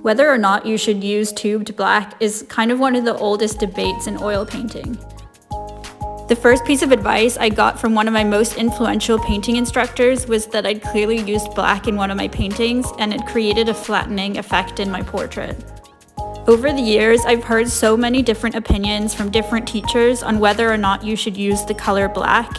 Whether or not you should use tubed black is kind of one of the oldest debates in oil painting. The first piece of advice I got from one of my most influential painting instructors was that I'd clearly used black in one of my paintings and it created a flattening effect in my portrait. Over the years, I've heard so many different opinions from different teachers on whether or not you should use the color black,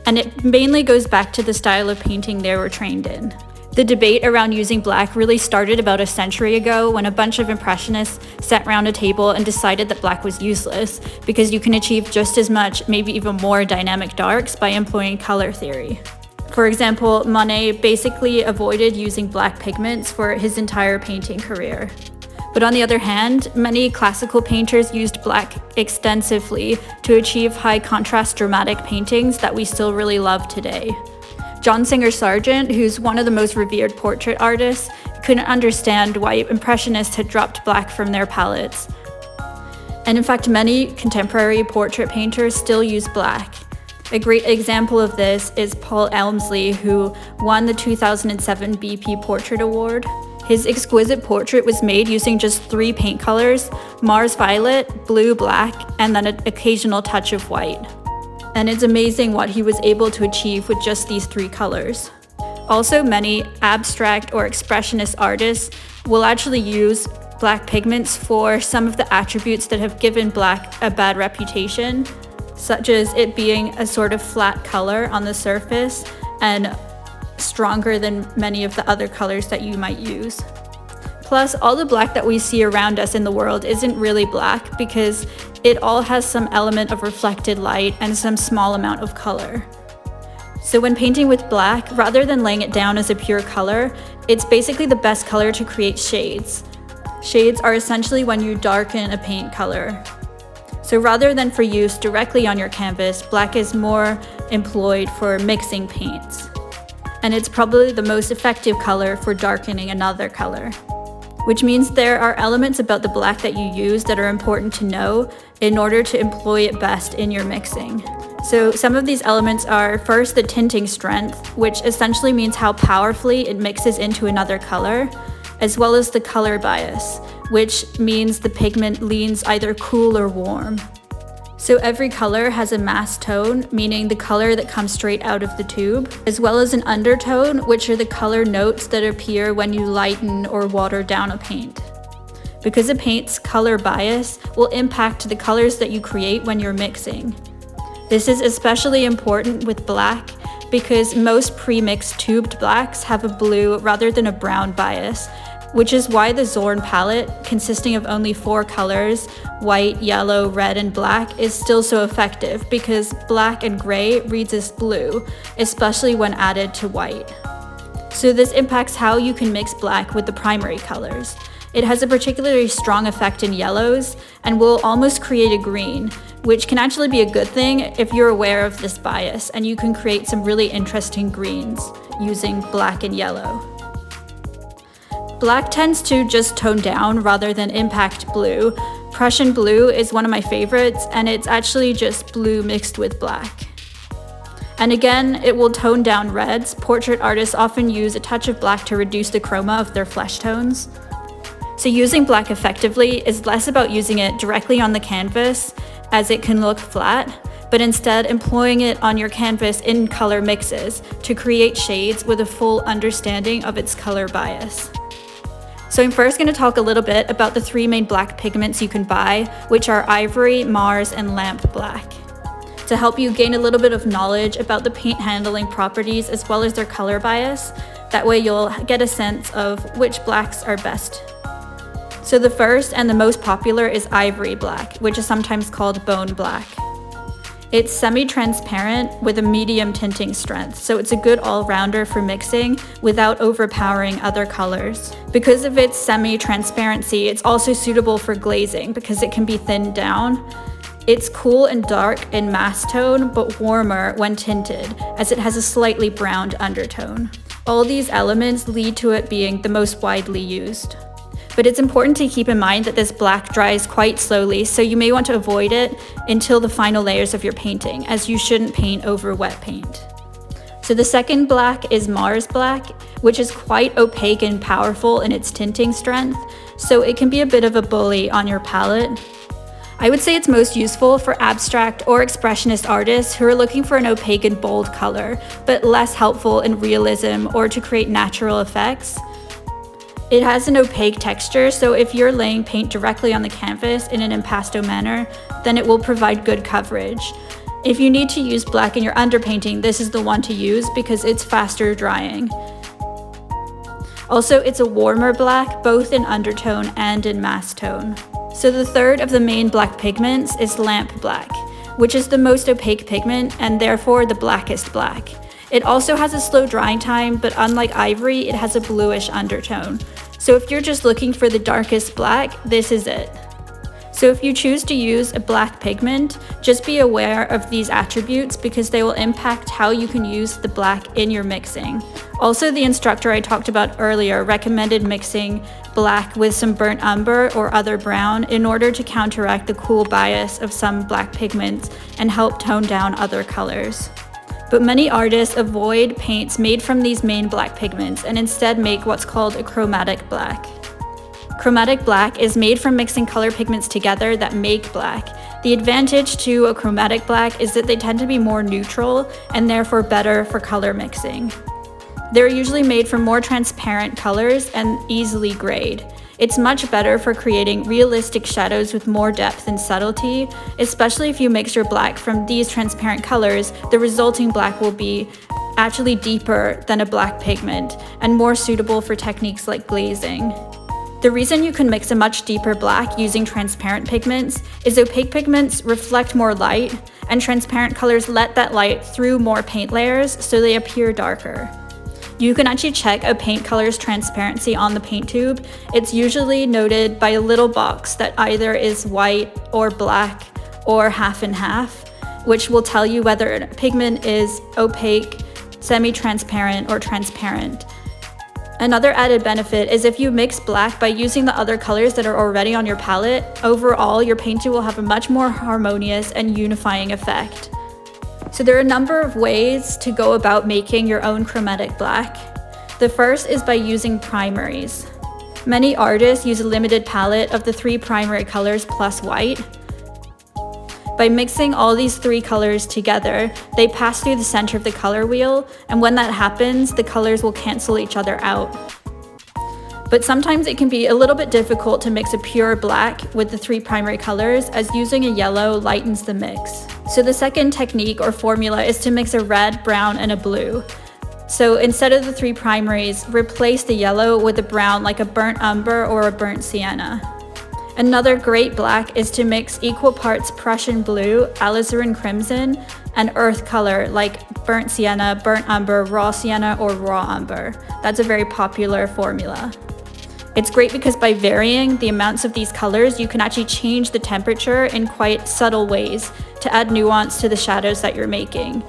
and it mainly goes back to the style of painting they were trained in. The debate around using black really started about a century ago when a bunch of impressionists sat around a table and decided that black was useless because you can achieve just as much, maybe even more dynamic darks by employing color theory. For example, Monet basically avoided using black pigments for his entire painting career. But on the other hand, many classical painters used black extensively to achieve high contrast dramatic paintings that we still really love today. John Singer Sargent, who's one of the most revered portrait artists, couldn't understand why Impressionists had dropped black from their palettes. And in fact, many contemporary portrait painters still use black. A great example of this is Paul Elmsley, who won the 2007 BP Portrait Award. His exquisite portrait was made using just 3 paint colors: Mars Violet, Blue Black, and then an occasional touch of white. And it's amazing what he was able to achieve with just these 3 colors. Also, many abstract or expressionist artists will actually use black pigments for some of the attributes that have given black a bad reputation, such as it being a sort of flat color on the surface and stronger than many of the other colors that you might use. Plus, all the black that we see around us in the world isn't really black because it all has some element of reflected light and some small amount of color. So when painting with black, rather than laying it down as a pure color, it's basically the best color to create shades. Shades are essentially when you darken a paint color. So rather than for use directly on your canvas, black is more employed for mixing paints. And it's probably the most effective color for darkening another color. Which means there are elements about the black that you use that are important to know in order to employ it best in your mixing. So some of these elements are first the tinting strength, which essentially means how powerfully it mixes into another color, as well as the color bias, which means the pigment leans either cool or warm. So every color has a mass tone, meaning the color that comes straight out of the tube, as well as an undertone, which are the color notes that appear when you lighten or water down a paint. Because a paint's color bias will impact the colors that you create when you're mixing. This is especially important with black because most pre-mixed tubed blacks have a blue rather than a brown bias, which is why the Zorn palette, consisting of only 4 colors, white, yellow, red, and black, is still so effective because black and gray reads as blue, especially when added to white. So this impacts how you can mix black with the primary colors. It has a particularly strong effect in yellows and will almost create a green, which can actually be a good thing if you're aware of this bias, and you can create some really interesting greens using black and yellow. Black tends to just tone down rather than impact blue. Prussian blue is one of my favorites, and it's actually just blue mixed with black. And again, it will tone down reds. Portrait artists often use a touch of black to reduce the chroma of their flesh tones. So using black effectively is less about using it directly on the canvas, as it can look flat, but instead employing it on your canvas in color mixes to create shades with a full understanding of its color bias. So I'm first going to talk a little bit about the 3 main black pigments you can buy, which are ivory, Mars, and lamp black, to help you gain a little bit of knowledge about the paint handling properties as well as their color bias. That way you'll get a sense of which blacks are best. So the first and the most popular is ivory black, which is sometimes called bone black. It's semi-transparent with a medium tinting strength, so it's a good all-rounder for mixing without overpowering other colors. Because of its semi-transparency, it's also suitable for glazing because it can be thinned down. It's cool and dark in mass tone, but warmer when tinted, as it has a slightly browned undertone. All these elements lead to it being the most widely used. But it's important to keep in mind that this black dries quite slowly, so you may want to avoid it until the final layers of your painting, as you shouldn't paint over wet paint. So the second black is Mars black, which is quite opaque and powerful in its tinting strength, so it can be a bit of a bully on your palette. I would say it's most useful for abstract or expressionist artists who are looking for an opaque and bold color, but less helpful in realism or to create natural effects. It has an opaque texture, so if you're laying paint directly on the canvas in an impasto manner, then it will provide good coverage. If you need to use black in your underpainting, this is the one to use because it's faster drying. Also, it's a warmer black, both in undertone and in mass tone. So the third of the main black pigments is lamp black, which is the most opaque pigment and therefore the blackest black. It also has a slow drying time, but unlike ivory, it has a bluish undertone. So if you're just looking for the darkest black, this is it. So if you choose to use a black pigment, just be aware of these attributes because they will impact how you can use the black in your mixing. Also, the instructor I talked about earlier recommended mixing black with some burnt umber or other brown in order to counteract the cool bias of some black pigments and help tone down other colors. But many artists avoid paints made from these main black pigments and instead make what's called a chromatic black. Chromatic black is made from mixing color pigments together that make black. The advantage to a chromatic black is that they tend to be more neutral and therefore better for color mixing. They're usually made from more transparent colors and easily grayed. It's much better for creating realistic shadows with more depth and subtlety, especially if you mix your black from these transparent colors. The resulting black will be actually deeper than a black pigment and more suitable for techniques like glazing. The reason you can mix a much deeper black using transparent pigments is opaque pigments reflect more light, and transparent colors let that light through more paint layers so they appear darker. You can actually check a paint color's transparency on the paint tube. It's usually noted by a little box that either is white or black or half and half, which will tell you whether a pigment is opaque, semi-transparent, or transparent. Another added benefit is if you mix black by using the other colors that are already on your palette, overall your painting will have a much more harmonious and unifying effect. So there are a number of ways to go about making your own chromatic black. The first is by using primaries. Many artists use a limited palette of the 3 primary colors plus white. By mixing all these 3 colors together, they pass through the center of the color wheel, and when that happens, the colors will cancel each other out. But sometimes it can be a little bit difficult to mix a pure black with the 3 primary colors, as using a yellow lightens the mix. So the second technique or formula is to mix a red, brown, and a blue. So instead of the 3 primaries, replace the yellow with a brown like a burnt umber or a burnt sienna. Another great black is to mix equal parts Prussian blue, alizarin crimson, and earth color like burnt sienna, burnt umber, raw sienna, or raw umber. That's a very popular formula. It's great because by varying the amounts of these colors, you can actually change the temperature in quite subtle ways to add nuance to the shadows that you're making.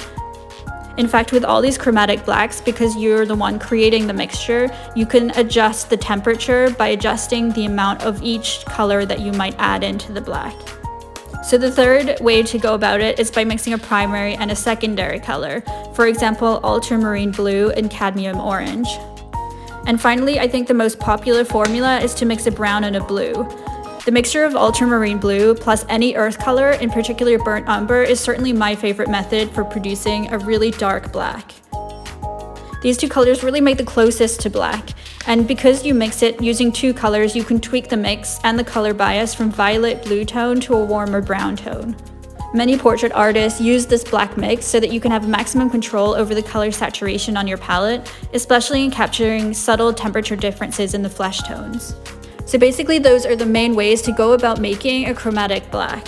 In fact, with all these chromatic blacks, because you're the one creating the mixture, you can adjust the temperature by adjusting the amount of each color that you might add into the black. So the third way to go about it is by mixing a primary and a secondary color. For example, ultramarine blue and cadmium orange. And finally, I think the most popular formula is to mix a brown and a blue. The mixture of ultramarine blue plus any earth color, in particular burnt umber, is certainly my favorite method for producing a really dark black. These 2 colors really make the closest to black, and because you mix it using 2 colors, you can tweak the mix and the color bias from violet blue tone to a warmer brown tone. Many portrait artists use this black mix so that you can have maximum control over the color saturation on your palette, especially in capturing subtle temperature differences in the flesh tones. So basically those are the main ways to go about making a chromatic black.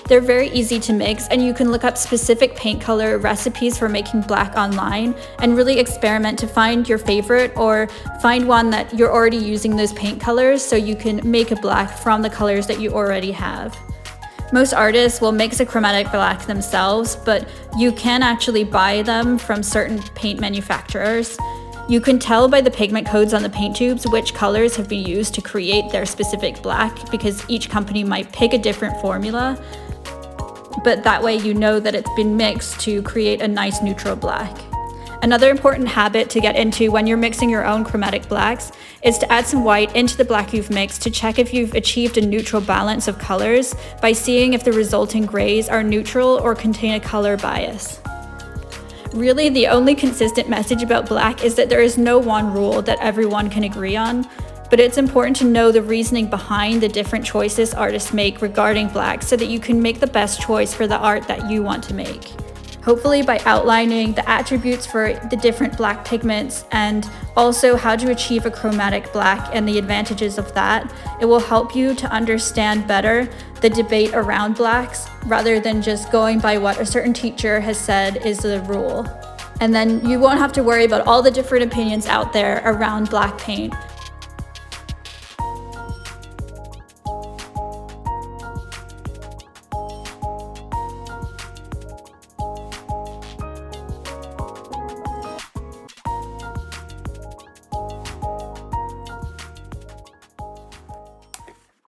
They're very easy to mix, and you can look up specific paint color recipes for making black online and really experiment to find your favorite, or find one that you're already using those paint colors so you can make a black from the colors that you already have. Most artists will mix a chromatic black themselves, but you can actually buy them from certain paint manufacturers. You can tell by the pigment codes on the paint tubes which colors have been used to create their specific black, because each company might pick a different formula, but that way you know that it's been mixed to create a nice neutral black. Another important habit to get into when you're mixing your own chromatic blacks is to add some white into the black you've mixed to check if you've achieved a neutral balance of colors by seeing if the resulting grays are neutral or contain a color bias. Really, the only consistent message about black is that there is no one rule that everyone can agree on, but it's important to know the reasoning behind the different choices artists make regarding black so that you can make the best choice for the art that you want to make. Hopefully, by outlining the attributes for the different black pigments and also how to achieve a chromatic black and the advantages of that, it will help you to understand better the debate around blacks rather than just going by what a certain teacher has said is the rule. And then you won't have to worry about all the different opinions out there around black paint,